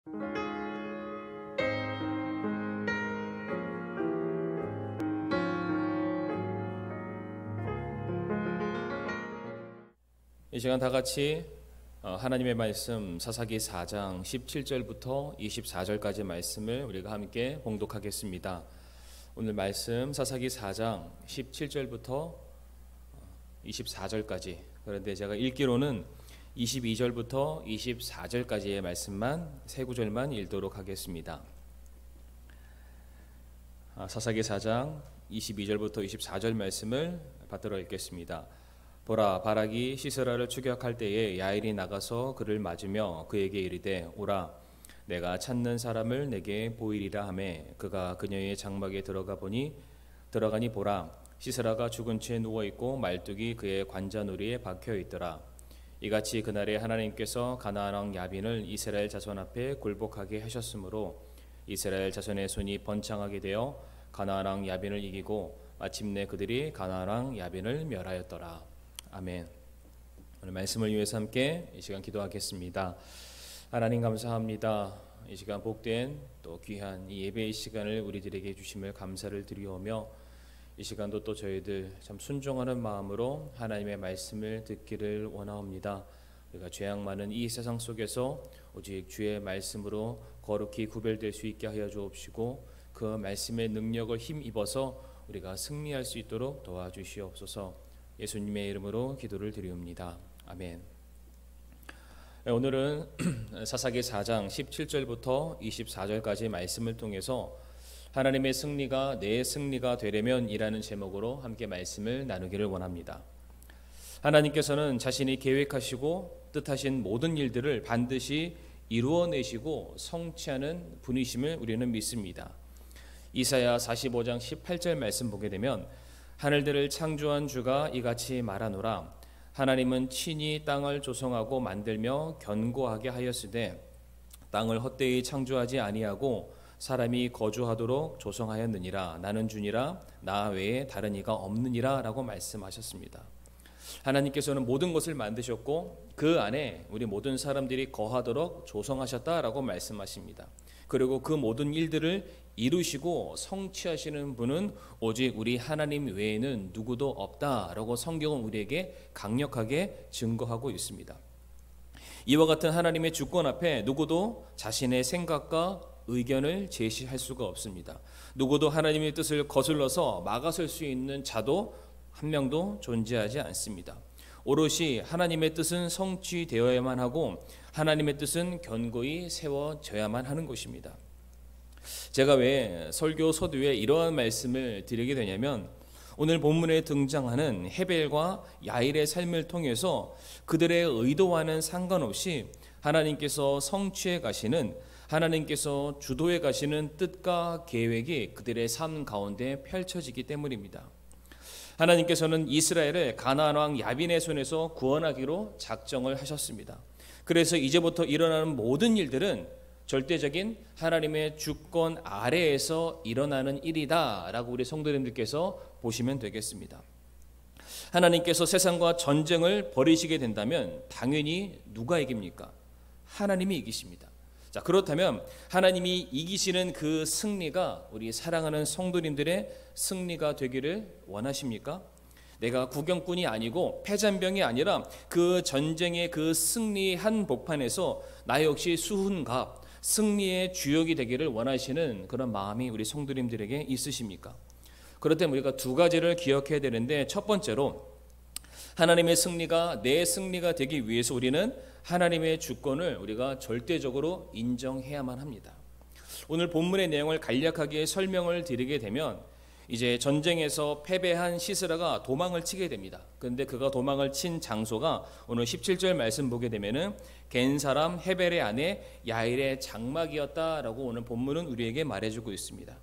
이 시간 다 같이 하나님의 말씀 사사기 4장 17절부터 24절까지 말씀을 우리가 함께 봉독하겠습니다. 오늘 말씀 사사기 4장 17절부터 24절까지, 그런데 제가 읽기로는 22절부터 24절까지의 말씀만 세 구절만 읽도록 하겠습니다. 사사기 4장 22절부터 24절 말씀을 받들어 읽겠습니다. 보라, 바락이 시스라를 추격할 때에 야일이 나가서 그를 맞으며 그에게 이르되, 오라, 내가 찾는 사람을 내게 보이리라 하매 그가 그녀의 장막에 들어가니 보라, 시스라가 죽은 채 누워 있고 말뚝이 그의 관자놀이에 박혀 있더라. 이같이 그날에 하나님께서 가나안 왕 야빈을 이스라엘 자손 앞에 굴복하게 하셨으므로 이스라엘 자손의 손이 번창하게 되어 가나안 왕 야빈을 이기고 마침내 그들이 가나안 왕 야빈을 멸하였더라. 아멘. 오늘 말씀을 위해서 함께 이 시간 기도하겠습니다. 하나님 감사합니다. 이 시간 복된 또 귀한 이 예배의 시간을 우리들에게 주심을 감사를 드리오며, 이 시간도 또 저희들 참 순종하는 마음으로 하나님의 말씀을 듣기를 원하옵니다. 우리가 죄악 많은 이 세상 속에서 오직 주의 말씀으로 거룩히 구별될 수 있게 하여 주옵시고, 그 말씀의 능력을 힘입어서 우리가 승리할 수 있도록 도와주시옵소서. 예수님의 이름으로 기도를 드리옵니다. 아멘. 오늘은 사사기 4장 17절부터 24절까지 말씀을 통해서 하나님의 승리가 내 승리가 되려면 이라는 제목으로 함께 말씀을 나누기를 원합니다. 하나님께서는 자신이 계획하시고 뜻하신 모든 일들을 반드시 이루어내시고 성취하는 분이심을 우리는 믿습니다. 이사야 45장 18절 말씀 보게 되면, 하늘들을 창조한 주가 이같이 말하노라, 하나님은 친히 땅을 조성하고 만들며 견고하게 하였으되 땅을 헛되이 창조하지 아니하고 사람이 거주하도록 조성하였느니라. 나는 주니라, 나 외에 다른 이가 없느니라 라고 말씀하셨습니다. 하나님께서는 모든 것을 만드셨고 그 안에 우리 모든 사람들이 거하도록 조성하셨다라고 말씀하십니다. 그리고 그 모든 일들을 이루시고 성취하시는 분은 오직 우리 하나님 외에는 누구도 없다라고 성경은 우리에게 강력하게 증거하고 있습니다. 이와 같은 하나님의 주권 앞에 누구도 자신의 생각과 의견을 제시할 수가 없습니다. 누구도 하나님의 뜻을 거슬러서 막아설 수 있는 자도 한 명도 존재하지 않습니다. 오롯이 하나님의 뜻은 성취되어야만 하고 하나님의 뜻은 견고히 세워져야만 하는 것입니다. 제가 왜 설교 서두에 이러한 말씀을 드리게 되냐면, 오늘 본문에 등장하는 헤벨과 야일의 삶을 통해서 그들의 의도와는 상관없이 하나님께서 성취해 가시는, 하나님께서 주도해 가시는 뜻과 계획이 그들의 삶 가운데 펼쳐지기 때문입니다. 하나님께서는 이스라엘을 가나안 왕 야빈의 손에서 구원하기로 작정을 하셨습니다. 그래서 이제부터 일어나는 모든 일들은 절대적인 하나님의 주권 아래에서 일어나는 일이다 라고 우리 성도님들께서 보시면 되겠습니다. 하나님께서 세상과 전쟁을 벌이시게 된다면 당연히 누가 이깁니까? 하나님이 이기십니다. 자, 그렇다면 하나님이 이기시는 그 승리가 우리 사랑하는 성도님들의 승리가 되기를 원하십니까? 내가 구경꾼이 아니고 패잔병이 아니라 그 전쟁의 그 승리의 한복판에서 나 역시 수훈갑, 승리의 주역이 되기를 원하시는 그런 마음이 우리 성도님들에게 있으십니까? 그렇다면 우리가 두 가지를 기억해야 되는데, 첫 번째로 하나님의 승리가 내 승리가 되기 위해서 우리는 하나님의 주권을 우리가 절대적으로 인정해야만 합니다. 오늘 본문의 내용을 간략하게 설명을 드리게 되면, 이제 전쟁에서 패배한 시스라가 도망을 치게 됩니다. 그런데 그가 도망을 친 장소가 오늘 17절 말씀 보게 되면은 겐 사람 헤벨의 아내 야일의 장막이었다라고 오늘 본문은 우리에게 말해주고 있습니다.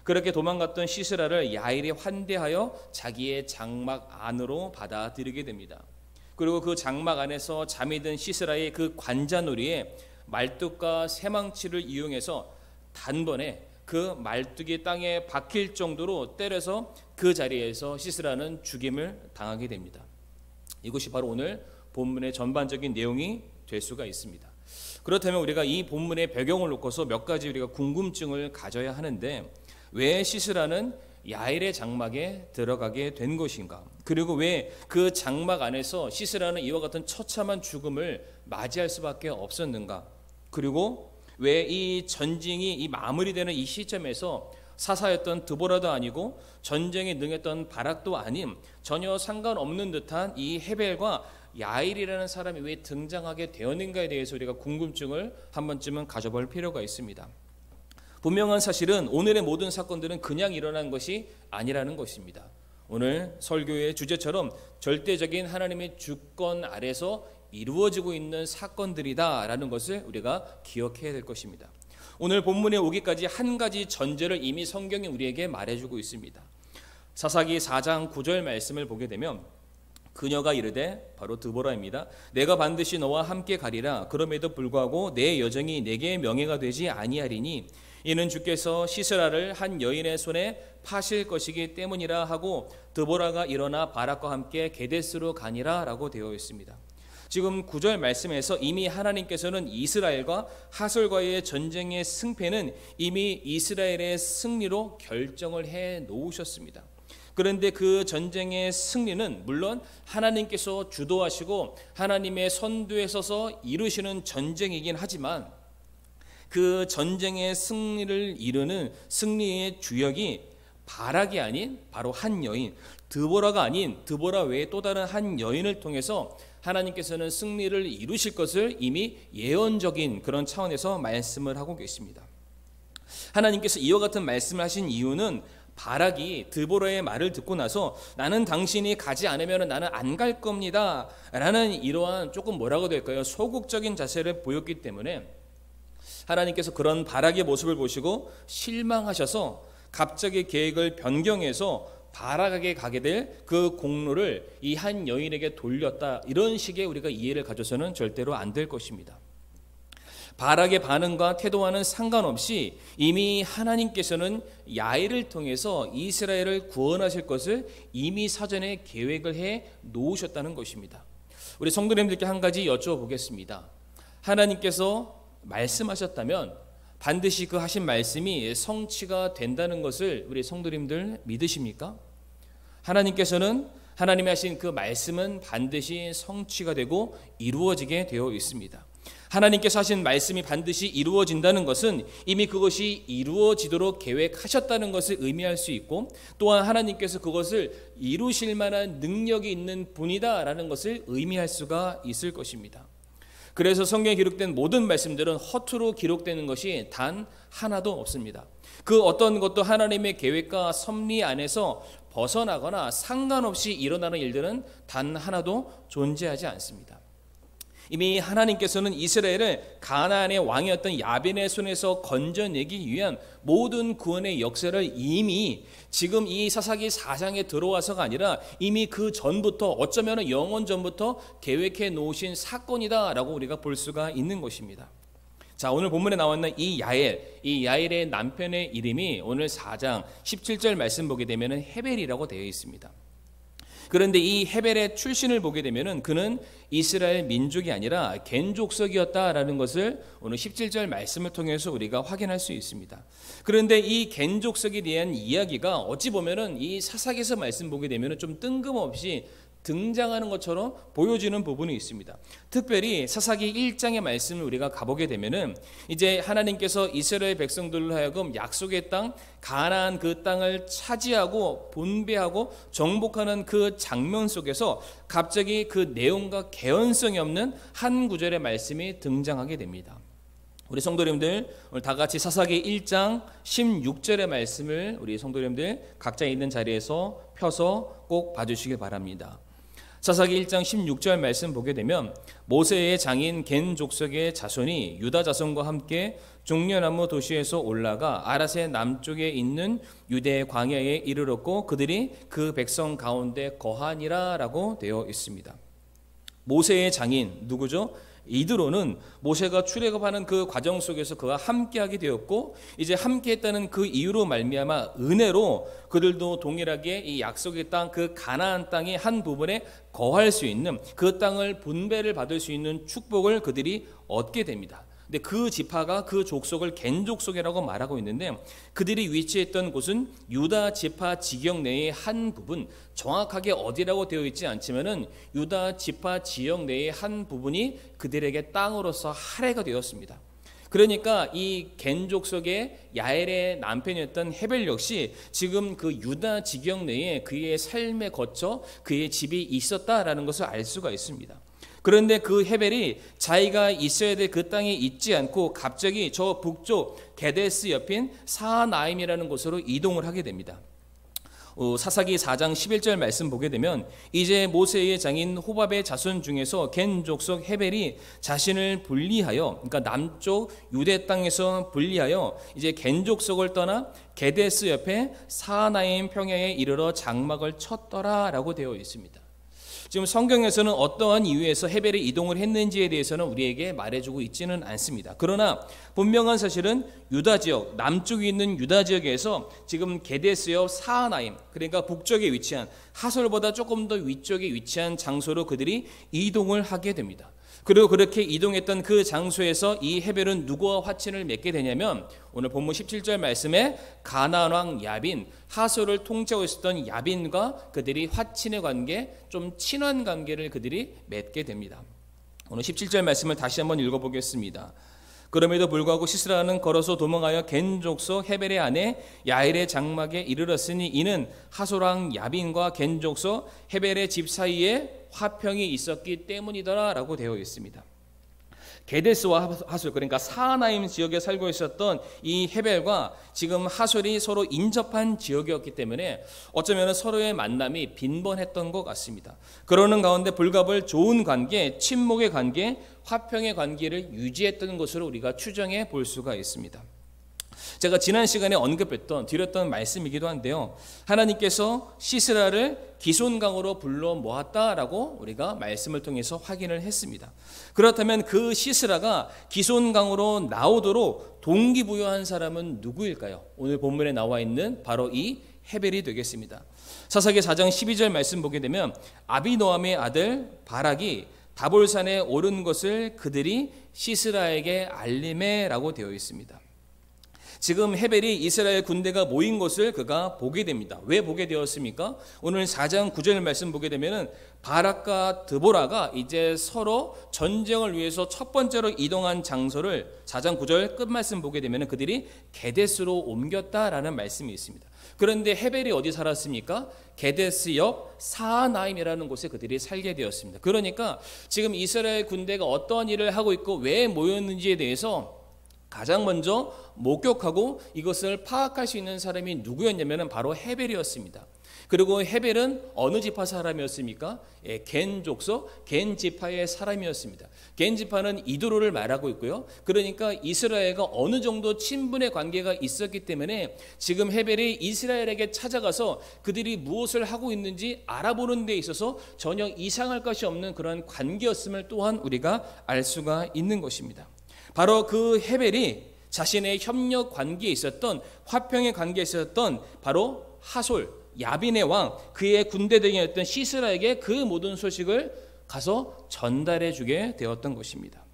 그렇게 도망갔던 시스라를 야일이 환대하여 자기의 장막 안으로 받아들이게 됩니다. 그리고 그 장막 안에서 잠이 든 시스라의 그 관자놀이에 말뚝과 새망치를 이용해서 단번에 그 말뚝이 땅에 박힐 정도로 때려서 그 자리에서 시스라는 죽임을 당하게 됩니다. 이것이 바로 오늘 본문의 전반적인 내용이 될 수가 있습니다. 그렇다면 우리가 이 본문의 배경을 놓고서 몇 가지 우리가 궁금증을 가져야 하는데, 왜 시스라는 야일의 장막에 들어가게 된 것인가? 그리고 왜 그 장막 안에서 시스라는 이와 같은 처참한 죽음을 맞이할 수밖에 없었는가? 그리고 왜 이 전쟁이 이 마무리되는 이 시점에서 사사였던 드보라도 아니고 전쟁에 능했던 바락도 아닌 전혀 상관없는 듯한 이 헤벨과 야일이라는 사람이 왜 등장하게 되었는가에 대해서 우리가 궁금증을 한 번쯤은 가져볼 필요가 있습니다. 분명한 사실은 오늘의 모든 사건들은 그냥 일어난 것이 아니라는 것입니다. 오늘 설교의 주제처럼 절대적인 하나님의 주권 아래서 이루어지고 있는 사건들이다라는 것을 우리가 기억해야 될 것입니다. 오늘 본문에 오기까지 한 가지 전제를 이미 성경이 우리에게 말해주고 있습니다. 사사기 4장 9절 말씀을 보게 되면 그녀가 이르되, 바로 드보라입니다. 내가 반드시 너와 함께 가리라. 그럼에도 불구하고 내 여정이 내게 명예가 되지 아니하리니 이는 주께서 시스라를 한 여인의 손에 파실 것이기 때문이라 하고 드보라가 일어나 바락과 함께 게데스로 가니라 라고 되어 있습니다. 지금 9절 말씀에서 이미 하나님께서는 이스라엘과 하솔과의 전쟁의 승패는 이미 이스라엘의 승리로 결정을 해 놓으셨습니다. 그런데 그 전쟁의 승리는 물론 하나님께서 주도하시고 하나님의 선두에 서서 이루시는 전쟁이긴 하지만 그 전쟁의 승리를 이루는 승리의 주역이 바락이 아닌 바로 한 여인, 드보라가 아닌 드보라 외에 또 다른 한 여인을 통해서 하나님께서는 승리를 이루실 것을 이미 예언적인 그런 차원에서 말씀을 하고 계십니다. 하나님께서 이와 같은 말씀을 하신 이유는 바락이 드보라의 말을 듣고 나서 나는 당신이 가지 않으면 나는 안 갈 겁니다 라는 이러한 조금 뭐라고 될까요? 소극적인 자세를 보였기 때문에 하나님께서 그런 바락의 모습을 보시고 실망하셔서 갑자기 계획을 변경해서 바락에게 가게 될 그 공로를 이 한 여인에게 돌렸다, 이런 식의 우리가 이해를 가져서는 절대로 안 될 것입니다. 바락의 반응과 태도와는 상관없이 이미 하나님께서는 야일을 통해서 이스라엘을 구원하실 것을 이미 사전에 계획을 해 놓으셨다는 것입니다. 우리 성도님들께 한 가지 여쭤보겠습니다. 하나님께서 말씀하셨다면 반드시 그 하신 말씀이 성취가 된다는 것을 우리 성도님들 믿으십니까? 하나님께서는 하나님이 하신 그 말씀은 반드시 성취가 되고 이루어지게 되어 있습니다. 하나님께서 하신 말씀이 반드시 이루어진다는 것은 이미 그것이 이루어지도록 계획하셨다는 것을 의미할 수 있고, 또한 하나님께서 그것을 이루실 만한 능력이 있는 분이다라는 것을 의미할 수가 있을 것입니다. 그래서 성경에 기록된 모든 말씀들은 허투루 기록되는 것이 단 하나도 없습니다. 그 어떤 것도 하나님의 계획과 섭리 안에서 벗어나거나 상관없이 일어나는 일들은 단 하나도 존재하지 않습니다. 이미 하나님께서는 이스라엘을 가나안의 왕이었던 야빈의 손에서 건져내기 위한 모든 구원의 역사를 이미 지금 이 사사기 4장에 들어와서가 아니라 이미 그 전부터, 어쩌면 영원 전부터 계획해 놓으신 사건이다라고 우리가 볼 수가 있는 것입니다. 자, 오늘 본문에 나와 있는 이 야엘의 남편의 이름이 오늘 4장 17절 말씀 보게 되면 헤벨이라고 되어 있습니다. 그런데 이 헤벨의 출신을 보게 되면은 그는 이스라엘 민족이 아니라 겐 족속이었다라는 것을 오늘 17절 말씀을 통해서 우리가 확인할 수 있습니다. 그런데 이 겐 족속에 대한 이야기가 어찌 보면은 이 사사기에서 말씀 보게 되면은 좀 뜬금없이 등장하는 것처럼 보여지는 부분이 있습니다. 특별히 사사기 1장의 말씀을 우리가 가보게 되면은 이제 하나님께서 이스라엘 백성들로 하여금 약속의 땅 가나안 그 땅을 차지하고 분배하고 정복하는 그 장면 속에서 갑자기 그 내용과 개연성이 없는 한 구절의 말씀이 등장하게 됩니다. 우리 성도님들 오늘 다 같이 사사기 1장 16절의 말씀을 우리 성도님들 각자 있는 자리에서 펴서 꼭 봐주시길 바랍니다. 사사기 1장 16절 말씀 보게 되면 모세의 장인 겐 족속의 자손이 유다 자손과 함께 종려나무 도시에서 올라가 아랏의 남쪽에 있는 유대 광야에 이르렀고 그들이 그 백성 가운데 거하니라 라고 되어 있습니다. 모세의 장인 누구죠? 이드로는 모세가 출애굽하는 그 과정 속에서 그와 함께하게 되었고 이제 함께했다는 그 이유로 말미암아 은혜로 그들도 동일하게 이 약속의 땅 그 가나안 땅의 한 부분에 거할 수 있는 그 땅을 분배를 받을 수 있는 축복을 그들이 얻게 됩니다. 근데 그 지파가 그 족속을 겐 족속이라고 말하고 있는데, 그들이 위치했던 곳은 유다 지파 지역 내의 한 부분, 정확하게 어디라고 되어 있지 않지만은 유다 지파 지역 내의 한 부분이 그들에게 땅으로서 할애가 되었습니다. 그러니까 이 겐 족속의 야엘의 남편이었던 헤벨 역시 지금 그 유다 지역 내에 그의 삶에 거쳐 그의 집이 있었다라는 것을 알 수가 있습니다. 그런데 그 헤벨이 자기가 있어야 될 그 땅에 있지 않고 갑자기 저 북쪽 게데스 옆인 사하나임이라는 곳으로 이동을 하게 됩니다. 사사기 4장 11절 말씀 보게 되면, 이제 모세의 장인 호밥의 자손 중에서 겐 족속 헤벨이 자신을 분리하여, 그러니까 남쪽 유대 땅에서 분리하여 이제 겐 족속을 떠나 게데스 옆에 사하나임 평야에 이르러 장막을 쳤더라라고 되어 있습니다. 지금 성경에서는 어떠한 이유에서 헤벨이 이동을 했는지에 대해서는 우리에게 말해주고 있지는 않습니다. 그러나 분명한 사실은 유다 지역, 남쪽에 있는 유다 지역에서 지금 게데스 옆 사하나임, 그러니까 북쪽에 위치한, 하솔보다 조금 더 위쪽에 위치한 장소로 그들이 이동을 하게 됩니다. 그리고 그렇게 이동했던 그 장소에서 이 헤벨은 누구와 화친을 맺게 되냐면, 오늘 본문 17절 말씀에 가나안 왕 야빈, 하솔을 통치하고 있었던 야빈과 그들이 화친의 관계, 좀 친한 관계를 그들이 맺게 됩니다. 오늘 17절 말씀을 다시 한번 읽어보겠습니다. 그럼에도 불구하고 시스라는 걸어서 도망하여 겐 족속 헤벨의 아내 야엘의 장막에 이르렀으니 이는 하솔 왕 야빈과 겐 족속 헤벨의 집 사이에 화평이 있었기 때문이더라라고 되어 있습니다. 게데스와 하솔, 그러니까 사하나임 지역에 살고 있었던 이 헤벨과 지금 하솔이 서로 인접한 지역이었기 때문에 어쩌면 서로의 만남이 빈번했던 것 같습니다. 그러는 가운데 불가불 좋은 관계, 친목의 관계, 화평의 관계를 유지했던 것으로 우리가 추정해 볼 수가 있습니다. 제가 지난 시간에 드렸던 말씀이기도 한데요, 하나님께서 시스라를 기손강으로 불러 모았다라고 우리가 말씀을 통해서 확인을 했습니다. 그렇다면 그 시스라가 기손강으로 나오도록 동기부여한 사람은 누구일까요? 오늘 본문에 나와 있는 바로 이 헤벨이 되겠습니다. 사사기 4장 12절 말씀 보게 되면, 아비노함의 아들 바락이 다볼산에 오른 것을 그들이 시스라에게 알림해라고 되어 있습니다. 지금 헤벨이 이스라엘 군대가 모인 것을 그가 보게 됩니다. 왜 보게 되었습니까? 오늘 4장 9절 말씀 보게 되면은 바락과 드보라가 이제 서로 전쟁을 위해서 첫 번째로 이동한 장소를 4장 9절 끝 말씀 보게 되면은 그들이 게데스로 옮겼다라는 말씀이 있습니다. 그런데 헤벨이 어디 살았습니까? 게데스 옆 사하나임이라는 곳에 그들이 살게 되었습니다. 그러니까 지금 이스라엘 군대가 어떠한 일을 하고 있고 왜 모였는지에 대해서 가장 먼저 목격하고 이것을 파악할 수 있는 사람이 누구였냐면 바로 헤벨이었습니다. 그리고 헤벨은 어느 지파 사람이었습니까? 겐 족속, 겐 지파의 사람이었습니다. 겐 지파는 이드로를 말하고 있고요. 그러니까 이스라엘과 어느 정도 친분의 관계가 있었기 때문에 지금 헤벨이 이스라엘에게 찾아가서 그들이 무엇을 하고 있는지 알아보는 데 있어서 전혀 이상할 것이 없는 그런 관계였음을 또한 우리가 알 수가 있는 것입니다. 바로 그 헤벨이 자신의 협력 관계에 있었던, 화평의 관계에 있었던 바로 하솔, 야빈의 왕, 그의 군대 등이었던 시스라에게 그 모든 소식을 가서 전달해 주게 되었던 것입니다.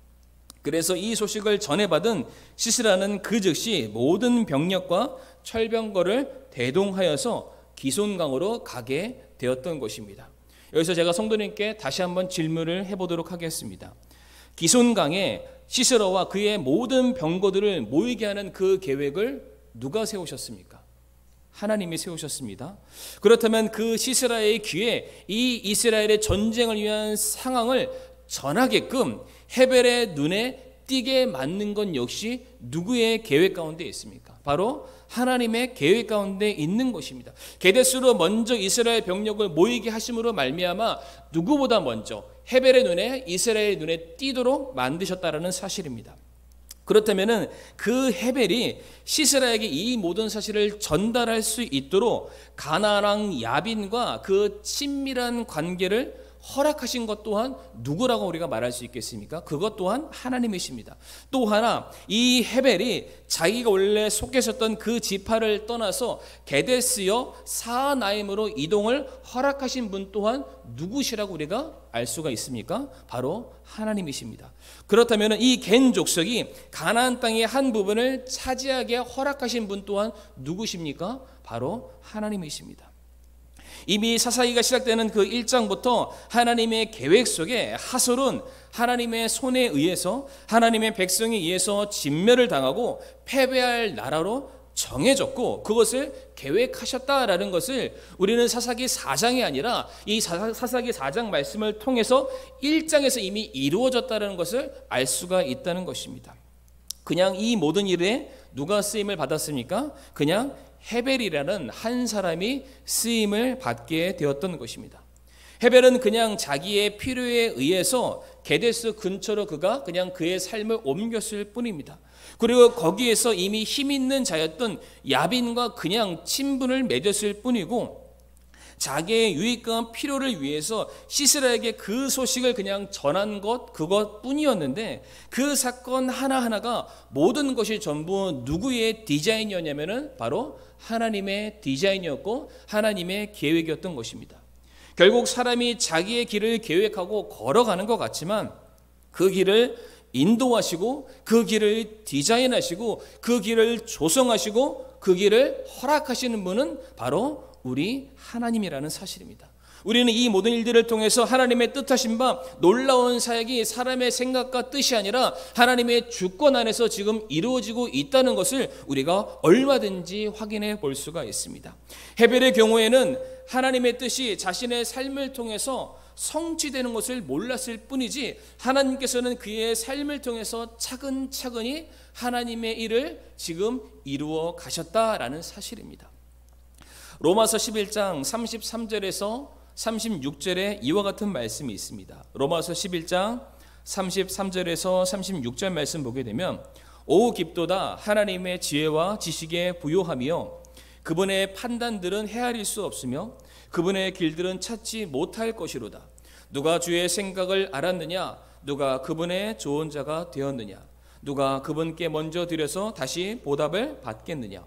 그래서 이 소식을 전해받은 시스라는 그 즉시 모든 병력과 철병거를 대동하여서 기손강으로 가게 되었던 것입니다. 여기서 제가 성도님께 다시 한번 질문을 해보도록 하겠습니다. 기손강에 시스라와 그의 모든 병거들을 모이게 하는 그 계획을 누가 세우셨습니까? 하나님이 세우셨습니다. 그렇다면 그 시스라의 귀에 이 이스라엘의 전쟁을 위한 상황을 전하게끔 헤벨의 눈에 띄게 만든 건 역시 누구의 계획 가운데 있습니까? 바로 하나님의 계획 가운데 있는 것입니다. 게데스로 먼저 이스라엘 병력을 모이게 하심으로 말미암아 누구보다 먼저 헤벨의 눈에, 이스라엘의 눈에 띄도록 만드셨다라는 사실입니다. 그렇다면은 그 헤벨이 시스라에게 이 모든 사실을 전달할 수 있도록 가나안 왕 야빈과 그 친밀한 관계를 허락하신 것 또한 누구라고 우리가 말할 수 있겠습니까? 그것 또한 하나님이십니다. 또 하나, 이 헤벨이 자기가 원래 속했었던 그 지파를 떠나서 게데스여 사하나임으로 이동을 허락하신 분 또한 누구시라고 우리가 알 수가 있습니까? 바로 하나님이십니다. 그렇다면 이 겐 족속이 가나안 땅의 한 부분을 차지하게 허락하신 분 또한 누구십니까? 바로 하나님이십니다. 이미 사사기가 시작되는 그 1장부터 하나님의 계획 속에 하솔은 하나님의 손에 의해서 하나님의 백성에 의해서 진멸을 당하고 패배할 나라로 정해졌고 그것을 계획하셨다라는 것을 우리는 사사기 4장이 아니라 이 사사기 4장 말씀을 통해서 1장에서 이미 이루어졌다는 것을 알 수가 있다는 것입니다. 그냥 이 모든 일에 누가 쓰임을 받았습니까? 그냥 헤벨이라는 한 사람이 쓰임을 받게 되었던 것입니다. 헤벨은 그냥 자기의 필요에 의해서 게데스 근처로 그가 그냥 그의 삶을 옮겼을 뿐입니다. 그리고 거기에서 이미 힘 있는 자였던 야빈과 그냥 친분을 맺었을 뿐이고 자기의 유익과 필요를 위해서 시스라에게 그 소식을 그냥 전한 것 그것뿐이었는데 그 사건 하나하나가 모든 것이 전부 누구의 디자인이었냐면은 바로 하나님의 디자인이었고 하나님의 계획이었던 것입니다. 결국 사람이 자기의 길을 계획하고 걸어가는 것 같지만 그 길을 인도하시고 그 길을 디자인하시고 그 길을 조성하시고 그 길을 허락하시는 분은 바로 우리 하나님이라는 사실입니다. 우리는 이 모든 일들을 통해서 하나님의 뜻하신 바 놀라운 사역이 사람의 생각과 뜻이 아니라 하나님의 주권 안에서 지금 이루어지고 있다는 것을 우리가 얼마든지 확인해 볼 수가 있습니다. 헤벨의 경우에는 하나님의 뜻이 자신의 삶을 통해서 성취되는 것을 몰랐을 뿐이지 하나님께서는 그의 삶을 통해서 차근차근히 하나님의 일을 지금 이루어 가셨다라는 사실입니다. 로마서 11장 33절에서 36절에 이와 같은 말씀이 있습니다. 로마서 11장 33절에서 36절 말씀 보게 되면 오 깊도다 하나님의 지혜와 지식에 부요하며 그분의 판단들은 헤아릴 수 없으며 그분의 길들은 찾지 못할 것이로다. 누가 주의 생각을 알았느냐? 누가 그분의 좋은 자가 되었느냐? 누가 그분께 먼저 드려서 다시 보답을 받겠느냐?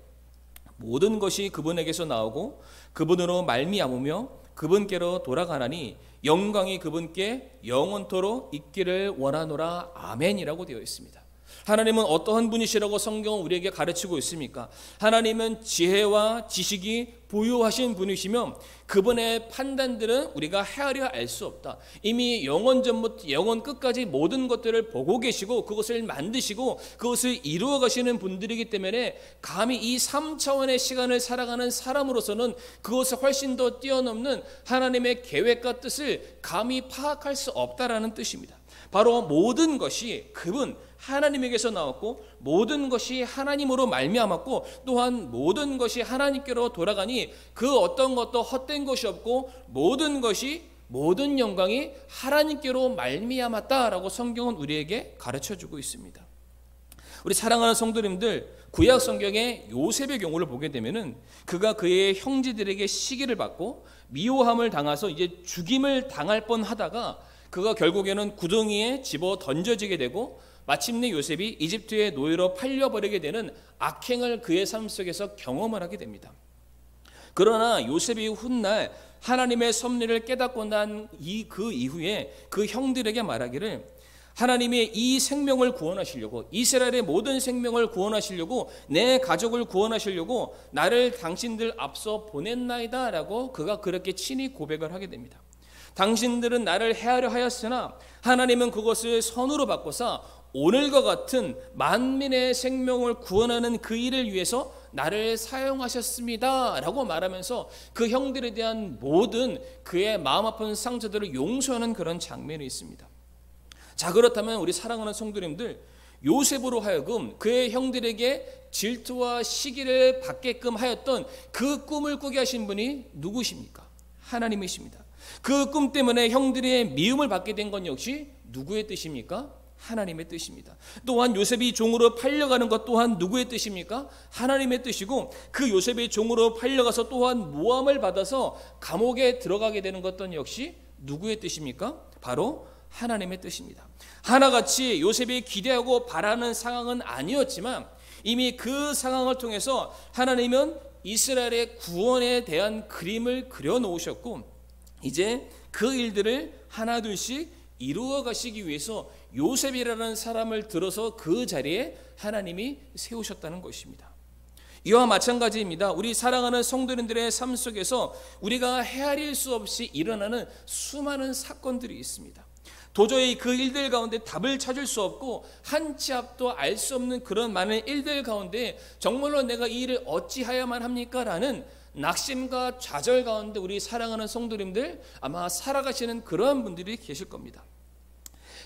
모든 것이 그분에게서 나오고 그분으로 말미암으며 그분께로 돌아가나니 영광이 그분께 영원토록 있기를 원하노라. 아멘이라고 되어 있습니다. 하나님은 어떠한 분이시라고 성경은 우리에게 가르치고 있습니까? 하나님은 지혜와 지식이 부유하신 분이시며 그분의 판단들은 우리가 헤아려 알 수 없다. 이미 영원 전부터 영원 끝까지 모든 것들을 보고 계시고 그것을 만드시고 그것을 이루어 가시는 분들이기 때문에 감히 이 3차원의 시간을 살아가는 사람으로서는 그것을 훨씬 더 뛰어넘는 하나님의 계획과 뜻을 감히 파악할 수 없다라는 뜻입니다. 바로 모든 것이 그분 하나님에게서 나왔고 모든 것이 하나님으로 말미암았고 또한 모든 것이 하나님께로 돌아가니 그 어떤 것도 헛된 것이 없고 모든 영광이 하나님께로 말미암았다라고 성경은 우리에게 가르쳐주고 있습니다. 우리 사랑하는 성도님들, 구약 성경의 요셉의 경우를 보게 되면은 그가 그의 형제들에게 시기를 받고 미워함을 당해서 이제 죽임을 당할 뻔하다가 그가 결국에는 구덩이에 집어 던져지게 되고 마침내 요셉이 이집트의 노예로 팔려버리게 되는 악행을 그의 삶 속에서 경험을 하게 됩니다. 그러나 요셉이 훗날 하나님의 섭리를 깨닫고 난 그 이후에 그 형들에게 말하기를 하나님의 이 생명을 구원하시려고 이스라엘의 모든 생명을 구원하시려고 내 가족을 구원하시려고 나를 당신들 앞서 보냈나이다 라고 그가 그렇게 친히 고백을 하게 됩니다. 당신들은 나를 헤아려 하였으나 하나님은 그것을 선으로 바꿔서 오늘과 같은 만민의 생명을 구원하는 그 일을 위해서 나를 사용하셨습니다 라고 말하면서 그 형들에 대한 모든 그의 마음 아픈 상처들을 용서하는 그런 장면이 있습니다. 자, 그렇다면 우리 사랑하는 성도님들, 요셉으로 하여금 그의 형들에게 질투와 시기를 받게끔 하였던 그 꿈을 꾸게 하신 분이 누구십니까? 하나님이십니다. 그 꿈 때문에 형들의 미움을 받게 된 건 역시 누구의 뜻입니까? 하나님의 뜻입니다. 또한 요셉이 종으로 팔려가는 것 또한 누구의 뜻입니까? 하나님의 뜻이고 그 요셉이 종으로 팔려가서 또한 모함을 받아서 감옥에 들어가게 되는 것 또한 역시 누구의 뜻입니까? 바로 하나님의 뜻입니다. 하나같이 요셉이 기대하고 바라는 상황은 아니었지만 이미 그 상황을 통해서 하나님은 이스라엘의 구원에 대한 그림을 그려놓으셨고 이제 그 일들을 하나둘씩 이루어 가시기 위해서 요셉이라는 사람을 들어서 그 자리에 하나님이 세우셨다는 것입니다. 이와 마찬가지입니다. 우리 사랑하는 성도님들의 삶 속에서 우리가 헤아릴 수 없이 일어나는 수많은 사건들이 있습니다. 도저히 그 일들 가운데 답을 찾을 수 없고 한 치 앞도 알 수 없는 그런 많은 일들 가운데 정말로 내가 이 일을 어찌하야만 합니까? 라는 낙심과 좌절 가운데 우리 사랑하는 성도님들 아마 살아가시는 그러한 분들이 계실 겁니다.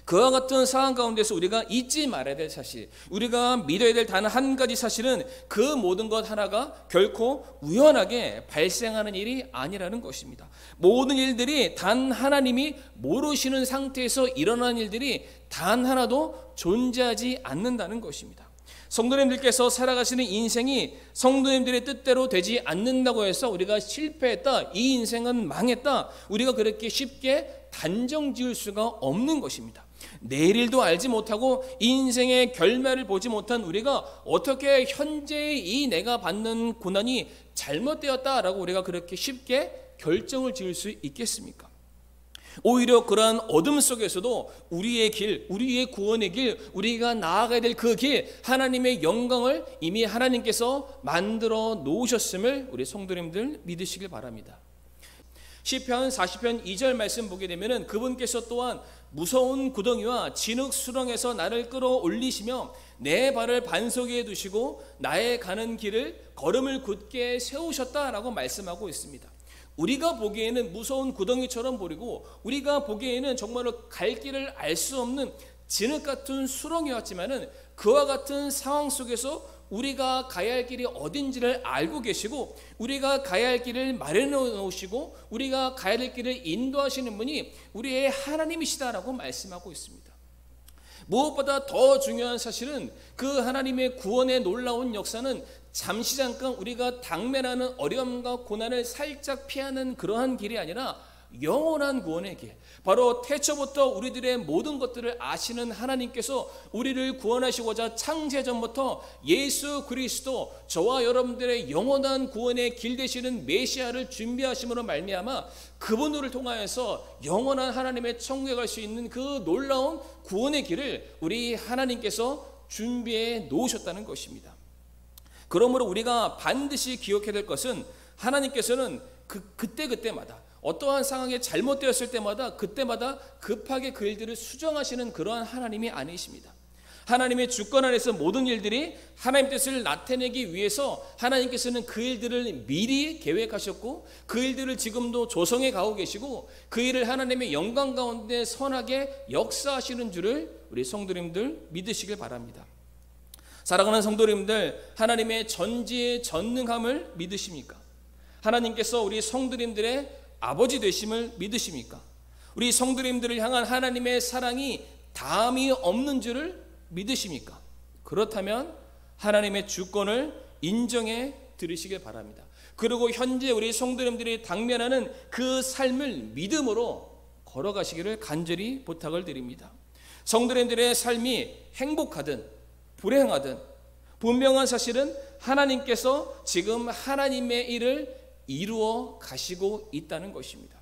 그와 같은 상황 가운데서 우리가 잊지 말아야 될 사실, 우리가 믿어야 될 단 한 가지 사실은 그 모든 것 하나가 결코 우연하게 발생하는 일이 아니라는 것입니다. 모든 일들이 단 하나님이 모르시는 상태에서 일어나는 일들이 단 하나도 존재하지 않는다는 것입니다. 성도님들께서 살아가시는 인생이 성도님들의 뜻대로 되지 않는다고 해서 우리가 실패했다, 이 인생은 망했다, 우리가 그렇게 쉽게 단정 지을 수가 없는 것입니다. 내일도 알지 못하고 인생의 결말을 보지 못한 우리가 어떻게 현재의 이 내가 받는 고난이 잘못되었다라고 우리가 그렇게 쉽게 결정을 지을 수 있겠습니까? 오히려 그러한 어둠 속에서도 우리의 길, 우리의 구원의 길, 우리가 나아가야 될 그 길, 하나님의 영광을 이미 하나님께서 만들어 놓으셨음을 우리 성도님들 믿으시길 바랍니다. 시편 40편 2절 말씀 보게 되면은 그분께서 또한 무서운 구덩이와 진흙 수렁에서 나를 끌어올리시며 내 발을 반석 위에 두시고 나의 가는 길을 걸음을 굳게 세우셨다라고 말씀하고 있습니다. 우리가 보기에는 무서운 구덩이처럼 보이고 우리가 보기에는 정말로 갈 길을 알 수 없는 진흙 같은 수렁이었지만은 그와 같은 상황 속에서 우리가 가야 할 길이 어딘지를 알고 계시고 우리가 가야 할 길을 마련해 놓으시고 우리가 가야 할 길을 인도하시는 분이 우리의 하나님이시다라고 말씀하고 있습니다. 무엇보다 더 중요한 사실은 그 하나님의 구원의 놀라운 역사는 잠시 잠깐 우리가 당면하는 어려움과 고난을 살짝 피하는 그러한 길이 아니라 영원한 구원의 길, 바로 태초부터 우리들의 모든 것들을 아시는 하나님께서 우리를 구원하시고자 창세전부터 예수 그리스도, 저와 여러분들의 영원한 구원의 길 되시는 메시아를 준비하심으로 말미암아 그분을 통하여서 영원한 하나님의 천국에 갈 수 있는 그 놀라운 구원의 길을 우리 하나님께서 준비해 놓으셨다는 것입니다. 그러므로 우리가 반드시 기억해야 될 것은 하나님께서는 그때마다 어떠한 상황에 잘못되었을 때마다 그때마다 급하게 그 일들을 수정하시는 그러한 하나님이 아니십니다. 하나님의 주권 안에서 모든 일들이 하나님 뜻을 나타내기 위해서 하나님께서는 그 일들을 미리 계획하셨고 그 일들을 지금도 조성해 가고 계시고 그 일을 하나님의 영광 가운데 선하게 역사하시는 줄을 우리 성도님들 믿으시길 바랍니다. 사랑하는 성도님들, 하나님의 전지의 전능함을 믿으십니까? 하나님께서 우리 성도님들의 아버지 되심을 믿으십니까? 우리 성도님들을 향한 하나님의 사랑이 다함이 없는 줄을 믿으십니까? 그렇다면 하나님의 주권을 인정해 드리시길 바랍니다. 그리고 현재 우리 성도님들이 당면하는 그 삶을 믿음으로 걸어가시기를 간절히 부탁을 드립니다. 성도님들의 삶이 행복하든 불행하든 분명한 사실은 하나님께서 지금 하나님의 일을 이루어 가시고 있다는 것입니다.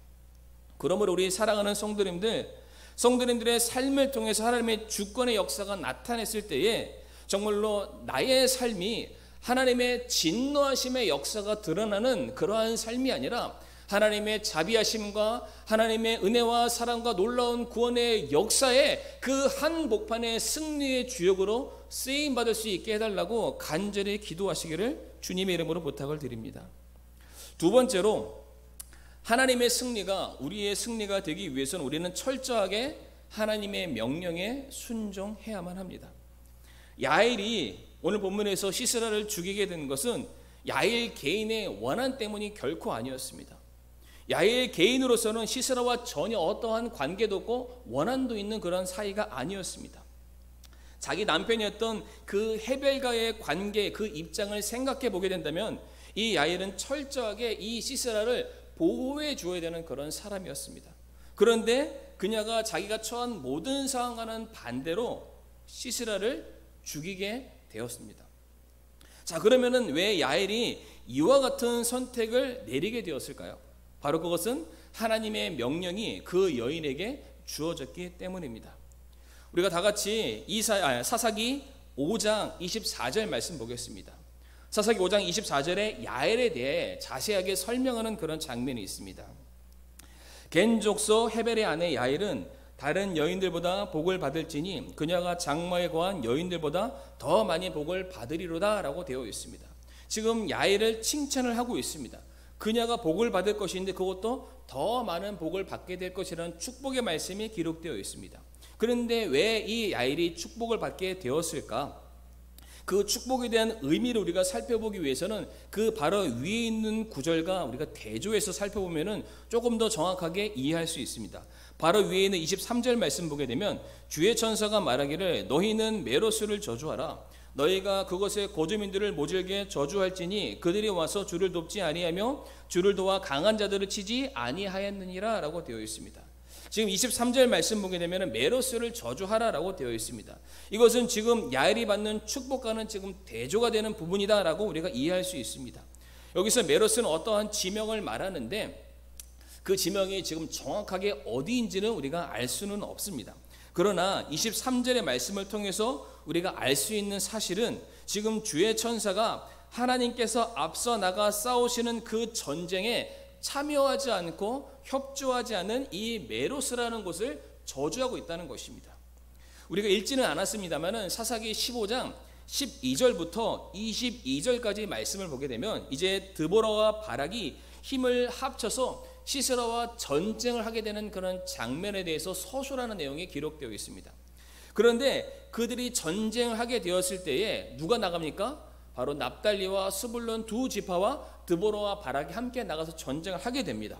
그러므로 우리 사랑하는 성도님들의 삶을 통해서 하나님의 주권의 역사가 나타났을 때에 정말로 나의 삶이 하나님의 진노하심의 역사가 드러나는 그러한 삶이 아니라 하나님의 자비하심과 하나님의 은혜와 사랑과 놀라운 구원의 역사에 그 한복판의 승리의 주역으로 쓰임받을 수 있게 해달라고 간절히 기도하시기를 주님의 이름으로 부탁을 드립니다. 두 번째로, 하나님의 승리가 우리의 승리가 되기 위해서는 우리는 철저하게 하나님의 명령에 순종해야만 합니다. 야엘이 오늘 본문에서 시스라를 죽이게 된 것은 야엘 개인의 원한 때문이 결코 아니었습니다. 야엘 개인으로서는 시스라와 전혀 어떠한 관계도 없고 원한도 있는 그런 사이가 아니었습니다. 자기 남편이었던 그 헤벨과의 관계, 그 입장을 생각해 보게 된다면 이 야엘은 철저하게 이 시스라를 보호해 주어야 되는 그런 사람이었습니다. 그런데 그녀가 자기가 처한 모든 상황과는 반대로 시스라를 죽이게 되었습니다. 자, 그러면은 왜 야엘이 이와 같은 선택을 내리게 되었을까요? 바로 그것은 하나님의 명령이 그 여인에게 주어졌기 때문입니다. 우리가 다 같이 사사기 5장 24절 말씀 보겠습니다. 사사기 5장 24절에 야엘에 대해 자세하게 설명하는 그런 장면이 있습니다. 겐 족속 헤벨의 아내 야엘은 다른 여인들보다 복을 받을지니 그녀가 장마에 거한 여인들보다 더 많이 복을 받으리로다 라고 되어 있습니다. 지금 야엘을 칭찬을 하고 있습니다. 그녀가 복을 받을 것인데 그것도 더 많은 복을 받게 될 것이라는 축복의 말씀이 기록되어 있습니다. 그런데 왜 이 야엘이 축복을 받게 되었을까? 그 축복에 대한 의미를 우리가 살펴보기 위해서는 그 바로 위에 있는 구절과 우리가 대조해서 살펴보면은 조금 더 정확하게 이해할 수 있습니다. 바로 위에 있는 23절 말씀 보게 되면 주의 천사가 말하기를 너희는 메로스를 저주하라. 너희가 그것의 고주민들을 모질게 저주할지니 그들이 와서 주를 돕지 아니하며 주를 도와 강한 자들을 치지 아니하였느니라 라고 되어 있습니다. 지금 23절 말씀 보게 되면 메로스를 저주하라라고 되어 있습니다. 이것은 지금 야엘이 받는 축복과는 지금 대조가 되는 부분이다라고 우리가 이해할 수 있습니다. 여기서 메로스는 어떠한 지명을 말하는데 그 지명이 지금 정확하게 어디인지는 우리가 알 수는 없습니다. 그러나 23절의 말씀을 통해서 우리가 알 수 있는 사실은 지금 주의 천사가 하나님께서 앞서 나가 싸우시는 그 전쟁에 참여하지 않고 협조하지 않은 이 메로스라는 곳을 저주하고 있다는 것입니다. 우리가 읽지는 않았습니다만 사사기 15장 12절부터 22절까지 말씀을 보게 되면 이제 드보라와 바락이 힘을 합쳐서 시스라와 전쟁을 하게 되는 그런 장면에 대해서 서술하는 내용이 기록되어 있습니다. 그런데 그들이 전쟁을 하게 되었을 때에 누가 나갑니까? 바로 납달리와 스불론 두 지파와 드보라와 바락이 함께 나가서 전쟁을 하게 됩니다.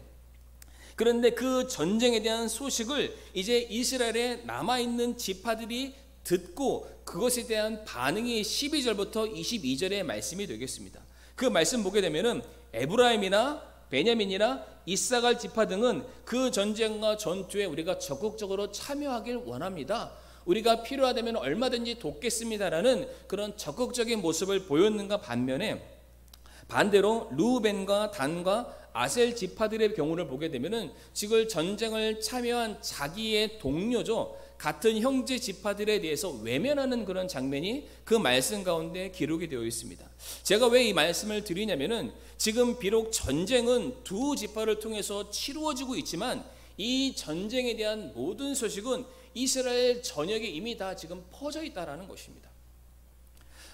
그런데 그 전쟁에 대한 소식을 이제 이스라엘에 남아있는 지파들이 듣고 그것에 대한 반응이 12절부터 22절의 말씀이 되겠습니다. 그 말씀 보게 되면은 에브라임이나 베냐민이나 이사갈 지파 등은 그 전쟁과 전투에 우리가 적극적으로 참여하길 원합니다. 우리가 필요하다면 얼마든지 돕겠습니다라는 그런 적극적인 모습을 보였는가 반대로 루벤과 단과 아셀 지파들의 경우를 보게 되면은 지금 전쟁을 참여한 자기의 동료죠. 같은 형제 지파들에 대해서 외면하는 그런 장면이 그 말씀 가운데 기록이 되어 있습니다. 제가 왜 이 말씀을 드리냐면은 지금 비록 전쟁은 두 지파를 통해서 치루어지고 있지만 이 전쟁에 대한 모든 소식은 이스라엘 전역에 이미 다 지금 퍼져 있다라는 것입니다.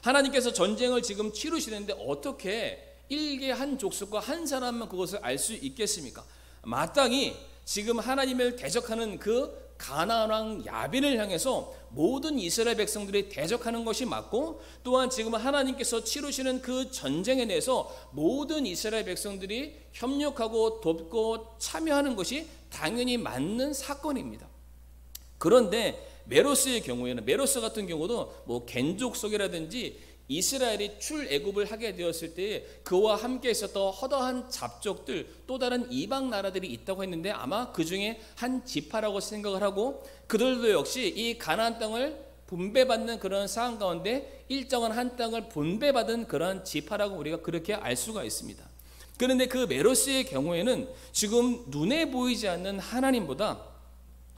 하나님께서 전쟁을 지금 치르시는데 어떻게 일개 한 족속과 한 사람만 그것을 알 수 있겠습니까? 마땅히 지금 하나님을 대적하는 그 가나안 왕 야빈을 향해서 모든 이스라엘 백성들이 대적하는 것이 맞고 또한 지금 하나님께서 치르시는 그 전쟁에 대해서 모든 이스라엘 백성들이 협력하고 돕고 참여하는 것이 당연히 맞는 사건입니다. 그런데 메로스의 경우에는 메로스 같은 경우도 뭐 겐족속이라든지 이스라엘이 출애굽을 하게 되었을 때 그와 함께 있었던 허다한 잡족들 또 다른 이방 나라들이 있다고 했는데 아마 그 중에 한 지파라고 생각을 하고 그들도 역시 이 가나안 땅을 분배받는 그런 상황 가운데 일정한 한 땅을 분배받은 그런 지파라고 우리가 그렇게 알 수가 있습니다. 그런데 그 메로스의 경우에는 지금 눈에 보이지 않는 하나님보다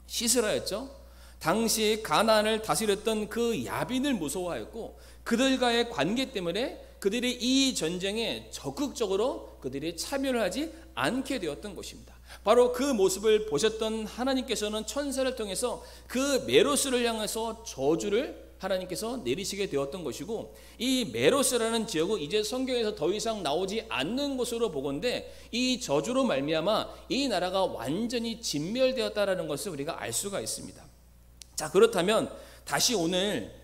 시스라였죠. 당시 가나안을 다스렸던 그 야빈을 무서워하였고 그들과의 관계 때문에 그들이 이 전쟁에 적극적으로 그들이 참여를 하지 않게 되었던 것입니다. 바로 그 모습을 보셨던 하나님께서는 천사를 통해서 그 메로스를 향해서 저주를 하나님께서 내리시게 되었던 것이고 이 메로스라는 지역은 이제 성경에서 더 이상 나오지 않는 곳으로 보건대 이 저주로 말미암아 이 나라가 완전히 진멸되었다라는 것을 우리가 알 수가 있습니다. 자, 그렇다면 다시 오늘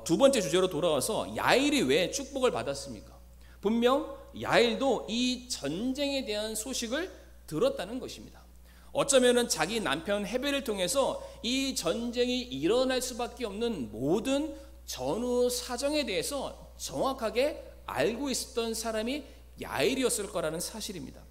두 번째 주제로 돌아와서 야엘이 왜 축복을 받았습니까? 분명 야엘도 이 전쟁에 대한 소식을 들었다는 것입니다. 어쩌면은 자기 남편 헤벨을 통해서 이 전쟁이 일어날 수밖에 없는 모든 전후 사정에 대해서 정확하게 알고 있었던 사람이 야엘이었을 거라는 사실입니다.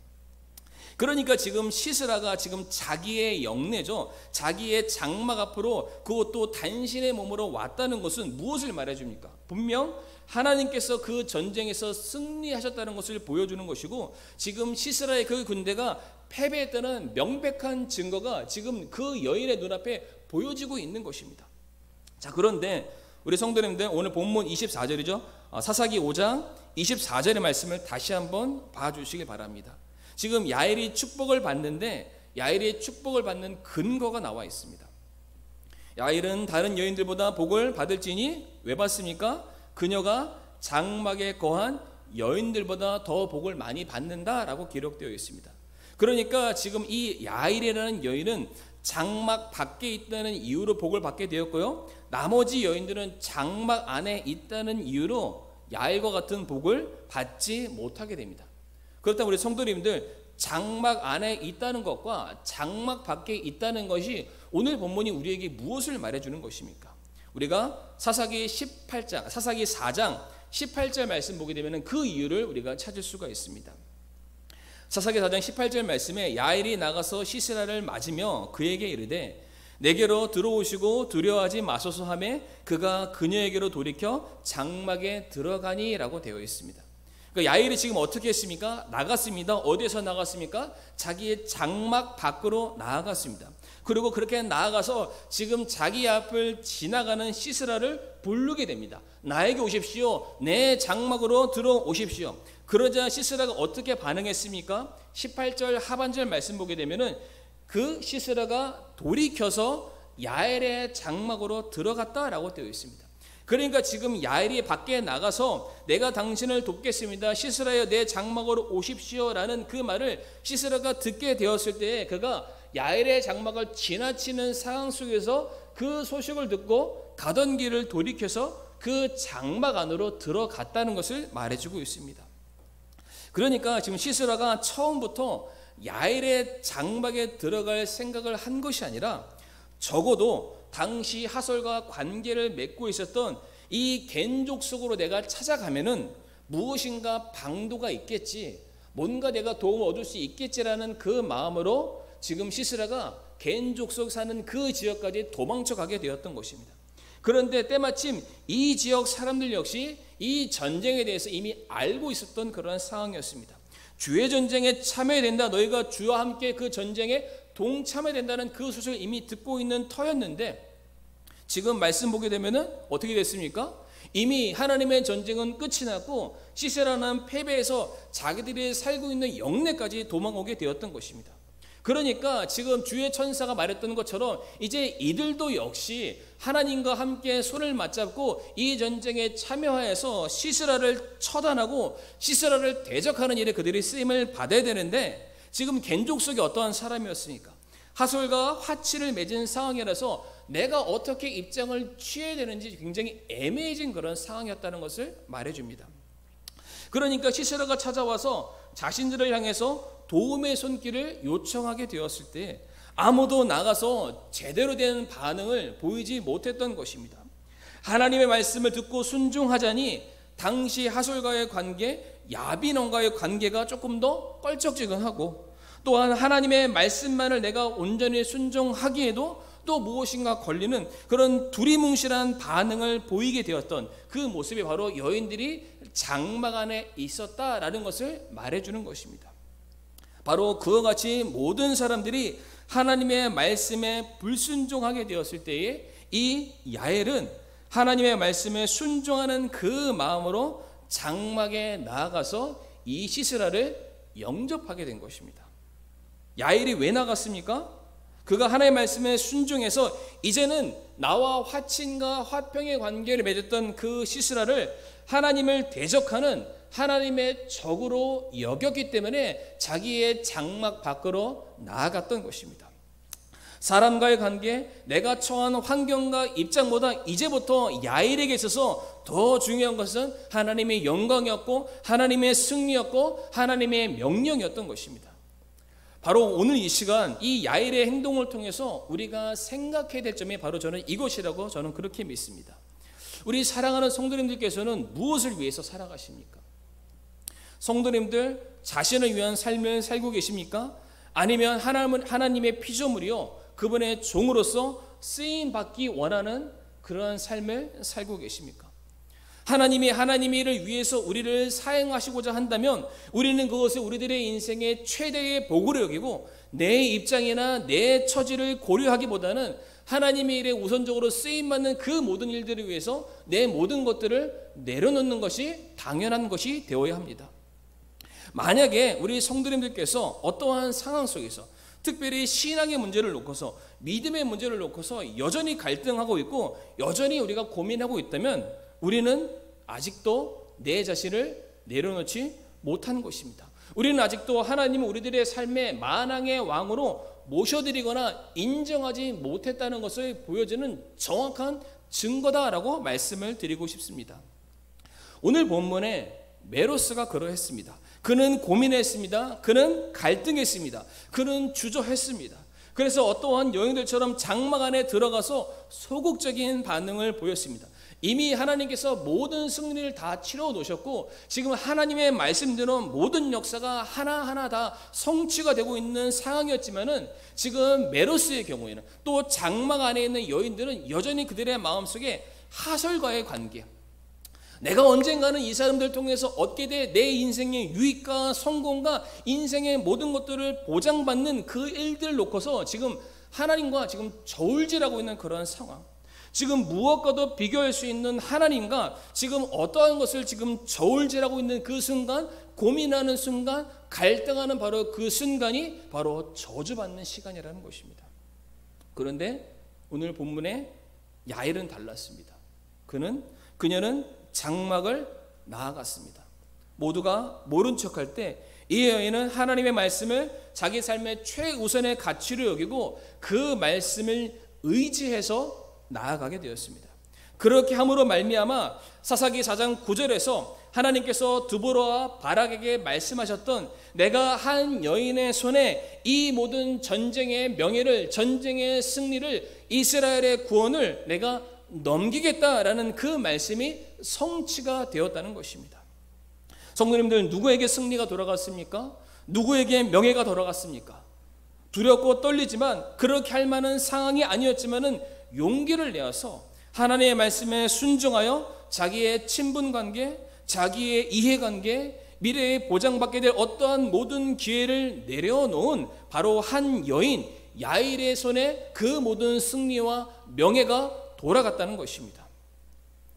그러니까 지금 시스라가 지금 자기의 영내죠, 자기의 장막 앞으로 그것도 단신의 몸으로 왔다는 것은 무엇을 말해줍니까? 분명 하나님께서 그 전쟁에서 승리하셨다는 것을 보여주는 것이고, 지금 시스라의 그 군대가 패배했다는 명백한 증거가 지금 그 여인의 눈앞에 보여지고 있는 것입니다. 자, 그런데 우리 성도님들, 오늘 본문 24절이죠. 사사기 5장 24절의 말씀을 다시 한번 봐주시길 바랍니다. 지금 야엘이 축복을 받는데 야엘이 축복을 받는 근거가 나와 있습니다. 야엘은 다른 여인들보다 복을 받을지니 왜 받습니까? 그녀가 장막에 거한 여인들보다 더 복을 많이 받는다라고 기록되어 있습니다. 그러니까 지금 이 야엘이라는 여인은 장막 밖에 있다는 이유로 복을 받게 되었고요, 나머지 여인들은 장막 안에 있다는 이유로 야엘과 같은 복을 받지 못하게 됩니다. 그렇다면 우리 성도님들, 장막 안에 있다는 것과 장막 밖에 있다는 것이 오늘 본문이 우리에게 무엇을 말해주는 것입니까? 우리가 사사기 4장 18절 말씀 보게 되면 그 이유를 우리가 찾을 수가 있습니다. 사사기 4장 18절 말씀에 야엘이 나가서 시스라를 맞으며 그에게 이르되 내게로 들어오시고 두려워하지 마소서 하며 그가 그녀에게로 돌이켜 장막에 들어가니라고 되어 있습니다. 그러니까 야엘이 지금 어떻게 했습니까? 나갔습니다. 어디에서 나갔습니까? 자기의 장막 밖으로 나아갔습니다. 그리고 그렇게 나아가서 지금 자기 앞을 지나가는 시스라를 부르게 됩니다. 나에게 오십시오. 내 장막으로 들어오십시오. 그러자 시스라가 어떻게 반응했습니까? 18절 하반절 말씀 보게 되면은 그 시스라가 돌이켜서 야엘의 장막으로 들어갔다라고 되어 있습니다. 그러니까 지금 야엘이 밖에 나가서 내가 당신을 돕겠습니다, 시스라여 내 장막으로 오십시오라는 그 말을 시스라가 듣게 되었을 때 그가 야엘의 장막을 지나치는 상황 속에서 그 소식을 듣고 가던 길을 돌이켜서 그 장막 안으로 들어갔다는 것을 말해주고 있습니다. 그러니까 지금 시스라가 처음부터 야엘의 장막에 들어갈 생각을 한 것이 아니라 적어도 당시 하솔과 관계를 맺고 있었던 이 겐족 속으로 내가 찾아가면은 무엇인가 방도가 있겠지, 뭔가 내가 도움을 얻을 수 있겠지라는 그 마음으로 지금 시스라가 겐족 속 사는 그 지역까지 도망쳐 가게 되었던 것입니다. 그런데 때마침 이 지역 사람들 역시 이 전쟁에 대해서 이미 알고 있었던 그런 상황이었습니다. 주의 전쟁에 참여해야 된다, 너희가 주와 함께 그 전쟁에 동참해야 된다는 그 소식을 이미 듣고 있는 터였는데, 지금 말씀 보게 되면은 어떻게 됐습니까? 이미 하나님의 전쟁은 끝이 났고 시스라는 패배해서 자기들이 살고 있는 영내까지 도망오게 되었던 것입니다. 그러니까 지금 주의 천사가 말했던 것처럼 이제 이들도 역시 하나님과 함께 손을 맞잡고 이 전쟁에 참여하여서 시스라를 처단하고 시스라를 대적하는 일에 그들이 쓰임을 받아야 되는데, 지금 겐족 속에 어떠한 사람이었습니까? 하솔과 화치를 맺은 상황이라서 내가 어떻게 입장을 취해야 되는지 굉장히 애매해진 그런 상황이었다는 것을 말해줍니다. 그러니까 시스라가 찾아와서 자신들을 향해서 도움의 손길을 요청하게 되었을 때 아무도 나가서 제대로 된 반응을 보이지 못했던 것입니다. 하나님의 말씀을 듣고 순종하자니 당시 하솔과의 관계, 야빈원과의 관계가 조금 더 껄쩍지근하고, 또한 하나님의 말씀만을 내가 온전히 순종하기에도 또 무엇인가 걸리는 그런 두리뭉실한 반응을 보이게 되었던 그 모습이 바로 여인들이 장막 안에 있었다라는 것을 말해주는 것입니다. 바로 그와 같이 모든 사람들이 하나님의 말씀에 불순종하게 되었을 때에 이 야엘은 하나님의 말씀에 순종하는 그 마음으로 장막에 나아가서 이 시스라를 영접하게 된 것입니다. 야엘이 왜 나갔습니까? 그가 하나님의 말씀에 순종해서 이제는 나와 화친과 화평의 관계를 맺었던 그 시스라를 하나님을 대적하는 하나님의 적으로 여겼기 때문에 자기의 장막 밖으로 나아갔던 것입니다. 사람과의 관계, 내가 처한 환경과 입장보다 이제부터 야엘에게 있어서 더 중요한 것은 하나님의 영광이었고 하나님의 승리였고 하나님의 명령이었던 것입니다. 바로 오늘 이 시간 이 야엘의 행동을 통해서 우리가 생각해야 될 점이 바로 저는 이것이라고 저는 그렇게 믿습니다. 우리 사랑하는 성도님들께서는 무엇을 위해서 살아가십니까? 성도님들 자신을 위한 삶을 살고 계십니까? 아니면 하나님의 피조물이요 그분의 종으로서 쓰임 받기 원하는 그런 삶을 살고 계십니까? 하나님이 하나님의 일을 위해서 우리를 사용하시고자 한다면 우리는 그것을 우리들의 인생의 최대의 복으로 여기고 내 입장이나 내 처지를 고려하기보다는 하나님의 일에 우선적으로 쓰임받는 그 모든 일들을 위해서 내 모든 것들을 내려놓는 것이 당연한 것이 되어야 합니다. 만약에 우리 성도님들께서 어떠한 상황 속에서 특별히 신앙의 문제를 놓고서 믿음의 문제를 놓고서 여전히 갈등하고 있고 여전히 우리가 고민하고 있다면 우리는 아직도 내 자신을 내려놓지 못한 것입니다. 우리는 아직도 하나님을 우리들의 삶의 만왕의 왕으로 모셔드리거나 인정하지 못했다는 것을 보여주는 정확한 증거다라고 말씀을 드리고 싶습니다. 오늘 본문에 메로스가 그러했습니다. 그는 고민했습니다. 그는 갈등했습니다. 그는 주저했습니다. 그래서 어떠한 여인들처럼 장막 안에 들어가서 소극적인 반응을 보였습니다. 이미 하나님께서 모든 승리를 다 치러 놓으셨고 지금 하나님의 말씀대로 모든 역사가 하나하나 다 성취가 되고 있는 상황이었지만은 지금 메로스의 경우에는 또 장막 안에 있는 여인들은 여전히 그들의 마음속에 하설과의 관계, 내가 언젠가는 이 사람들 통해서 얻게 될 내 인생의 유익과 성공과 인생의 모든 것들을 보장받는 그 일들을 놓고서 지금 하나님과 지금 저울질하고 있는 그런 상황, 지금 무엇과도 비교할 수 있는 하나님과 지금 어떠한 것을 지금 저울질하고 있는 그 순간, 고민하는 순간, 갈등하는 바로 그 순간이 바로 저주받는 시간이라는 것입니다. 그런데 오늘 본문에 야일은 달랐습니다. 그녀는 장막을 나아갔습니다. 모두가 모른 척할 때 이 여인은 하나님의 말씀을 자기 삶의 최우선의 가치로 여기고 그 말씀을 의지해서 나아가게 되었습니다. 그렇게 함으로 말미암아 사사기 4장 9절에서 하나님께서 드보라와 바락에게 말씀하셨던 내가 한 여인의 손에 이 모든 전쟁의 명예를, 전쟁의 승리를, 이스라엘의 구원을 내가 넘기겠다라는 그 말씀이 성취가 되었다는 것입니다. 성도님들, 누구에게 승리가 돌아갔습니까? 누구에게 명예가 돌아갔습니까? 두렵고 떨리지만 그렇게 할 만한 상황이 아니었지만은 용기를 내어서 하나님의 말씀에 순종하여 자기의 친분관계, 자기의 이해관계, 미래에 보장받게 될 어떠한 모든 기회를 내려놓은 바로 한 여인 야일의 손에 그 모든 승리와 명예가 돌아갔다는 것입니다.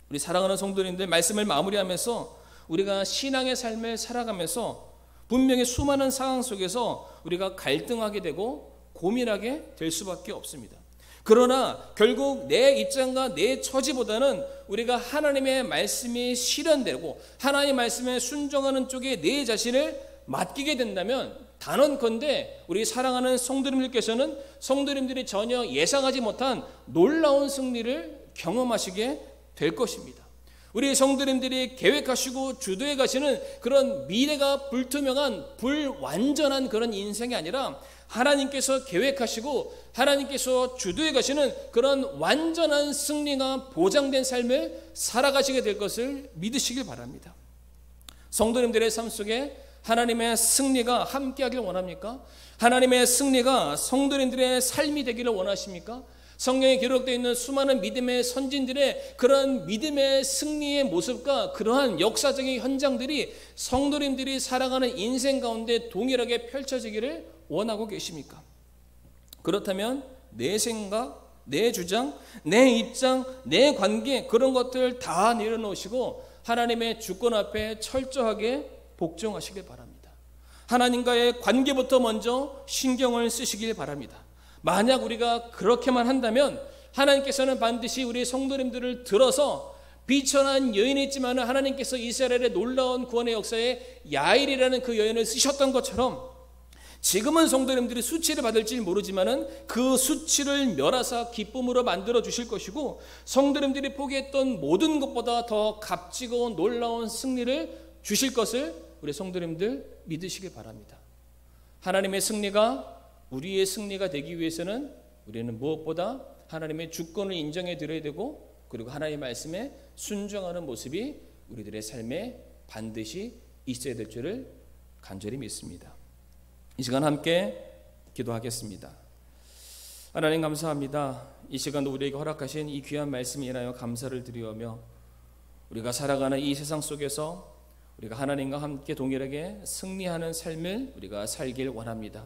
우리 사랑하는 성도님들, 말씀을 마무리하면서 우리가 신앙의 삶을 살아가면서 분명히 수많은 상황 속에서 우리가 갈등하게 되고 고민하게 될 수밖에 없습니다. 그러나 결국 내 입장과 내 처지보다는 우리가 하나님의 말씀이 실현되고 하나님의 말씀에 순종하는 쪽에 내 자신을 맡기게 된다면 단언컨대 우리 사랑하는 성도님들께서는 성도님들이 전혀 예상하지 못한 놀라운 승리를 경험하시게 될 것입니다. 우리 성도님들이 계획하시고 주도해 가시는 그런 미래가 불투명한 불완전한 그런 인생이 아니라 하나님께서 계획하시고 하나님께서 주도해 가시는 그런 완전한 승리가 보장된 삶을 살아가시게 될 것을 믿으시길 바랍니다. 성도님들의 삶 속에 하나님의 승리가 함께하길 원합니까? 하나님의 승리가 성도님들의 삶이 되기를 원하십니까? 성경에 기록되어 있는 수많은 믿음의 선진들의 그런 믿음의 승리의 모습과 그러한 역사적인 현장들이 성도님들이 살아가는 인생 가운데 동일하게 펼쳐지기를 원하고 계십니까? 그렇다면 내 생각, 내 주장, 내 입장, 내 관계 그런 것들 다 내려놓으시고 하나님의 주권 앞에 철저하게 복종하시길 바랍니다. 하나님과의 관계부터 먼저 신경을 쓰시길 바랍니다. 만약 우리가 그렇게만 한다면 하나님께서는 반드시 우리 성도님들을 들어서 비천한 여인이 있지만 하나님께서 이스라엘의 놀라운 구원의 역사에 야일이라는 그 여인을 쓰셨던 것처럼 지금은 성도님들이 수치를 받을지 모르지만은 그 수치를 멸하사 기쁨으로 만들어 주실 것이고 성도님들이 포기했던 모든 것보다 더 값지고 놀라운 승리를 주실 것을 우리 성도님들 믿으시기 바랍니다. 하나님의 승리가 우리의 승리가 되기 위해서는 우리는 무엇보다 하나님의 주권을 인정해 드려야 되고 그리고 하나님의 말씀에 순종하는 모습이 우리들의 삶에 반드시 있어야 될 줄을 간절히 믿습니다. 이 시간 함께 기도하겠습니다. 하나님 감사합니다. 이 시간도 우리에게 허락하신 이 귀한 말씀에 인하여 감사를 드리오며 우리가 살아가는 이 세상 속에서 우리가 하나님과 함께 동일하게 승리하는 삶을 우리가 살길 원합니다.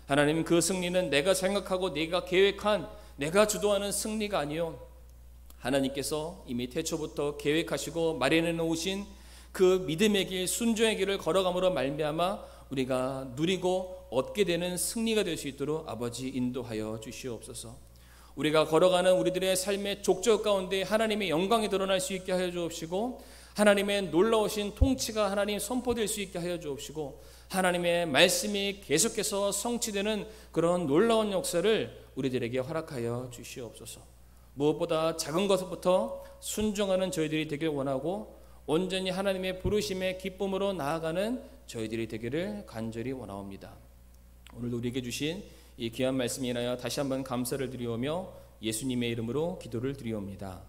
하나님, 그 승리는 내가 생각하고 내가 계획한, 내가 주도하는 승리가 아니요, 하나님께서 이미 태초부터 계획하시고 마련해 놓으신 그 믿음의 길, 순종의 길을 걸어감으로 말미암아 우리가 누리고 얻게 되는 승리가 될 수 있도록 아버지 인도하여 주시옵소서. 우리가 걸어가는 우리들의 삶의 족적 가운데 하나님의 영광이 드러날 수 있게 하여 주옵시고, 하나님의 놀라우신 통치가 하나님 선포될 수 있게 하여 주옵시고, 하나님의 말씀이 계속해서 성취되는 그런 놀라운 역사를 우리들에게 허락하여 주시옵소서. 무엇보다 작은 것부터 순종하는 저희들이 되길 원하고 온전히 하나님의 부르심의 기쁨으로 나아가는 저희들이 되기를 간절히 원하옵니다. 오늘도 우리에게 주신 이 귀한 말씀에 인하여 다시 한번 감사를 드리오며 예수님의 이름으로 기도를 드리옵니다.